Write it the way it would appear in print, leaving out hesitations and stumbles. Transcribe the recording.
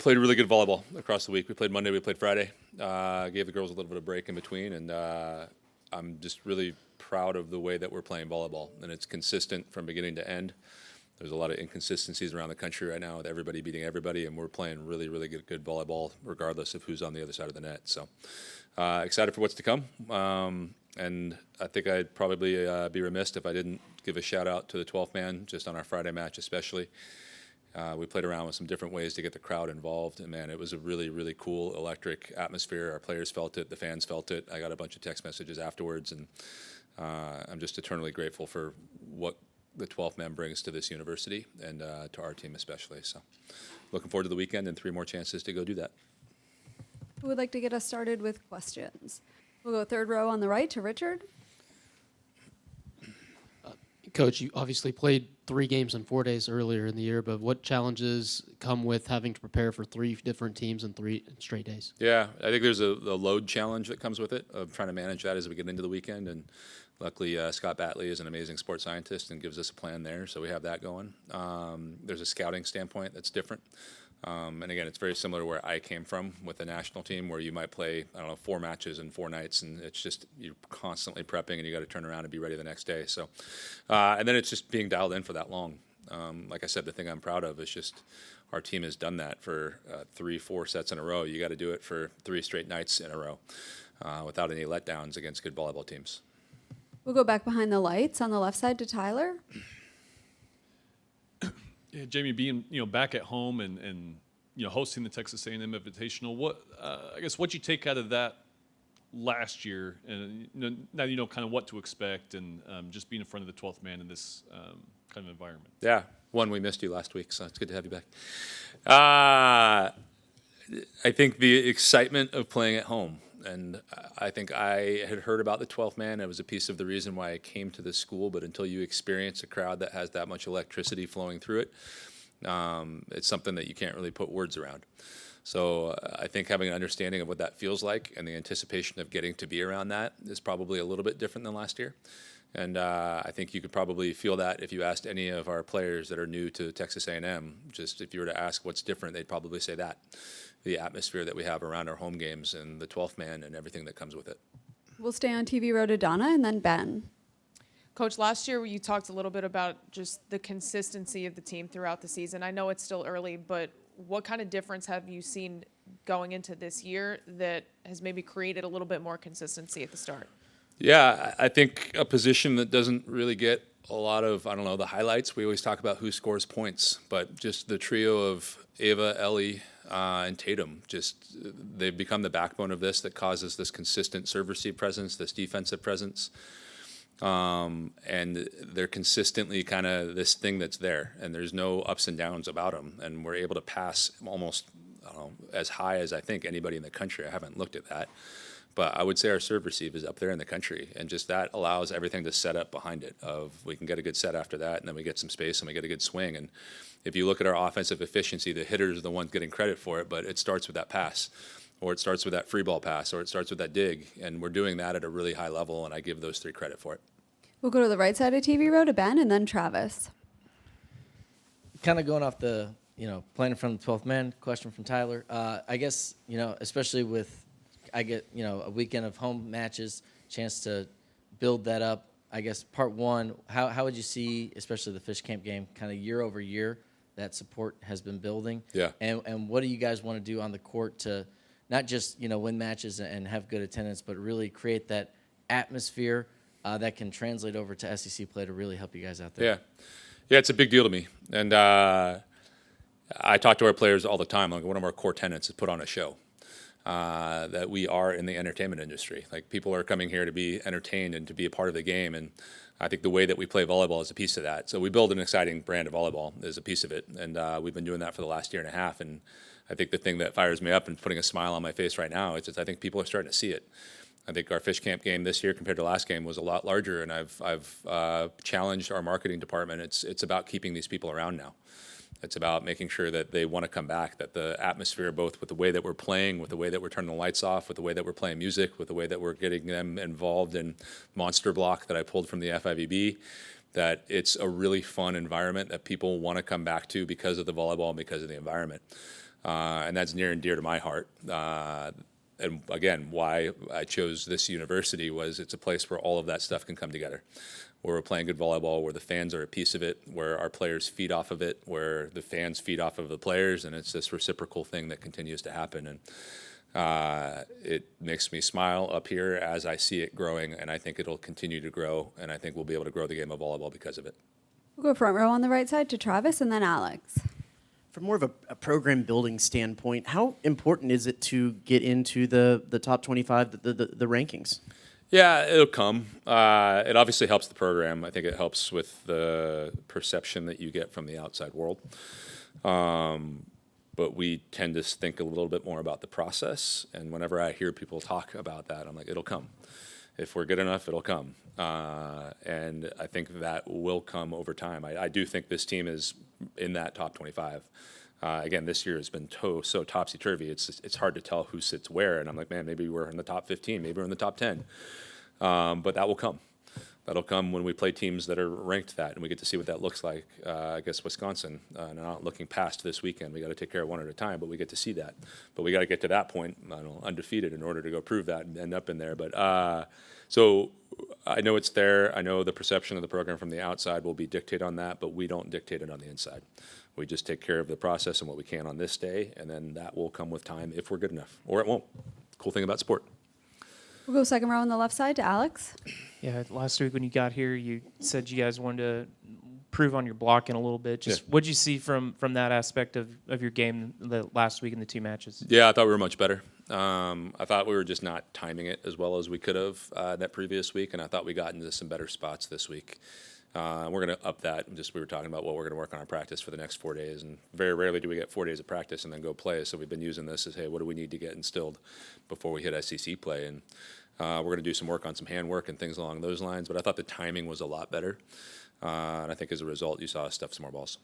Played really good volleyball across the week. We played Monday, we played Friday. Gave the girls a little bit of break in between, and I'm just really proud of the way that we're playing volleyball, and it's consistent from beginning to end. There's a lot of inconsistencies around the country right now with everybody beating everybody, and we're playing really, really good volleyball regardless of who's on the other side of the net. So excited for what's to come. And I think I'd probably be remiss if I didn't give a shout out to the 12th man, just on our Friday match especially. We played around with some different ways to get the crowd involved, and man, it was a really, really cool, electric atmosphere. Our players felt it, the fans felt it. I got a bunch of text messages afterwards, and I'm just eternally grateful for what the 12th man brings to this university and to our team especially. So looking forward to the weekend and 3 more chances to go do that. Who would like to get us started with questions? We'll go third row on the right to Richard. Coach, you obviously played 3 games in 4 days earlier in the year, but what challenges come with having to prepare for 3 different teams in 3 straight days? Yeah, I think there's a load challenge that comes with it, of trying to manage that as we get into the weekend. And luckily, Scott Batley is an amazing sports scientist and gives us a plan there, so we have that going. There's a scouting standpoint that's different. And again, it's very similar to where I came from with the national team, where you might play, 4 matches in 4 nights, and it's just you're constantly prepping, and you got to turn around and be ready the next day. So, and then it's just being dialed in for that long. Like I said, the thing I'm proud of is just our team has done that for 3-4 sets in a row. You got to do it for 3 straight nights in a row without any letdowns against good volleyball teams. We'll go back behind the lights on the left side to Tyler. Yeah, Jamie, being back at home and hosting the Texas A&M Invitational, what I guess what you take out of that last year, and now you know kind of what to expect, and just being in front of the 12th man in this kind of environment. Yeah, we missed you last week, so it's good to have you back. I think the excitement of playing at home. And I think I had heard about the 12th man. It was a piece of the reason why I came to this school. But until you experience a crowd that has that much electricity flowing through it, it's something that you can't really put words around. So I think having an understanding of what that feels like and the anticipation of getting to be around that is probably a little bit different than last year. And I think you could probably feel that if you asked any of our players that are new to Texas A&M. Just if you were to ask what's different, they'd probably say that. The atmosphere that we have around our home games and the 12th man and everything that comes with it. We'll stay on TV row to Donna and then Ben. Coach, last year you talked a little bit about just the consistency of the team throughout the season. I know it's still early, but what kind of difference have you seen going into this year that has maybe created a little bit more consistency at the start? Yeah, I think a position that doesn't really get a lot of, the highlights. We always talk about who scores points, but just the trio of Ava, Ellie, and Tatum, they've become the backbone of this that causes this consistent serve receive presence, this defensive presence. And they're consistently kind of this thing that's there, and there's no ups and downs about them. And we're able to pass almost as high as I think anybody in the country. I haven't looked at that. But I would say our serve receive is up there in the country, and just that allows everything to set up behind it. We can get a good set after that, and then we get some space, and we get a good swing. And if you look at our offensive efficiency, the hitters are the ones getting credit for it, but it starts with that pass, or it starts with that free ball pass, or it starts with that dig, and we're doing that at a really high level, and I give those 3 credit for it. We'll go to the right side of TV row to Ben and then Travis. Kind of going off the, playing in front of the 12th man, question from Tyler. I guess, especially with a weekend of home matches, chance to build that up. I guess part 1, how would you see, especially the Fish Camp game, kind of year over year, that support has been building? Yeah. And what do you guys want to do on the court to not just, win matches and have good attendance, but really create that atmosphere that can translate over to SEC play to really help you guys out there? Yeah, it's a big deal to me. And I talk to our players all the time. Like, one of our core tenets is put on a show. That we are in the entertainment industry. Like, people are coming here to be entertained and to be a part of the game, and I think the way that we play volleyball is a piece of that. So we build an exciting brand of volleyball is a piece of it, and we've been doing that for the last year and a half. And I think the thing that fires me up and putting a smile on my face right now is just I think people are starting to see it. I think our Fish Camp game this year compared to last game was a lot larger, and I've challenged our marketing department. It's about keeping these people around now. It's about making sure that they want to come back, that the atmosphere, both with the way that we're playing, with the way that we're turning the lights off, with the way that we're playing music, with the way that we're getting them involved in Monster Block that I pulled from the FIVB, that it's a really fun environment that people want to come back to because of the volleyball and because of the environment. And that's near and dear to my heart. And again, why I chose this university was it's a place where all of that stuff can come together, where we're playing good volleyball, where the fans are a piece of it, where our players feed off of it, where the fans feed off of the players, and it's this reciprocal thing that continues to happen. And it makes me smile up here as I see it growing, and I think it'll continue to grow, and I think we'll be able to grow the game of volleyball because of it. We'll go front row on the right side to Travis and then Alex. From more of a program building standpoint, how important is it to get into the top 25, the rankings? Yeah, it'll come. It obviously helps the program. I think it helps with the perception that you get from the outside world. But we tend to think a little bit more about the process. And whenever I hear people talk about that, I'm like, it'll come. If we're good enough, it'll come. And I think that will come over time. I do think this team is in that top 25. Again, this year has been so topsy-turvy. It's hard to tell who sits where. And I'm like, man, maybe we're in the top 15. Maybe we're in the top 10. But that will come. That'll come when we play teams that are ranked that, and we get to see what that looks like. I guess Wisconsin, not looking past this weekend. We got to take care of one at a time, but we get to see that. But we got to get to that point, undefeated, in order to go prove that and end up in there. But so I know it's there. I know the perception of the program from the outside will be dictated on that, but we don't dictate it on the inside. We just take care of the process and what we can on this day, and then that will come with time if we're good enough, or it won't. Cool thing about sport. We'll go second row on the left side to Alex. Yeah, last week when you got here, you said you guys wanted to improve on your blocking a little bit. Just Yeah. what'd you see from that aspect of your game the last week in the two matches? Yeah, I thought we were much better. I thought we were just not timing it as well as we could have that previous week, and I thought we got into some better spots this week. We're going to up that. We were talking about what we're going to work on our practice for the next 4 days, and very rarely do we get 4 days of practice and then go play. So we've been using this as, hey, what do we need to get instilled before we hit SEC play? And we're going to do some work on some hand work and things along those lines. But I thought the timing was a lot better, and I think as a result, you saw us stuff some more balls.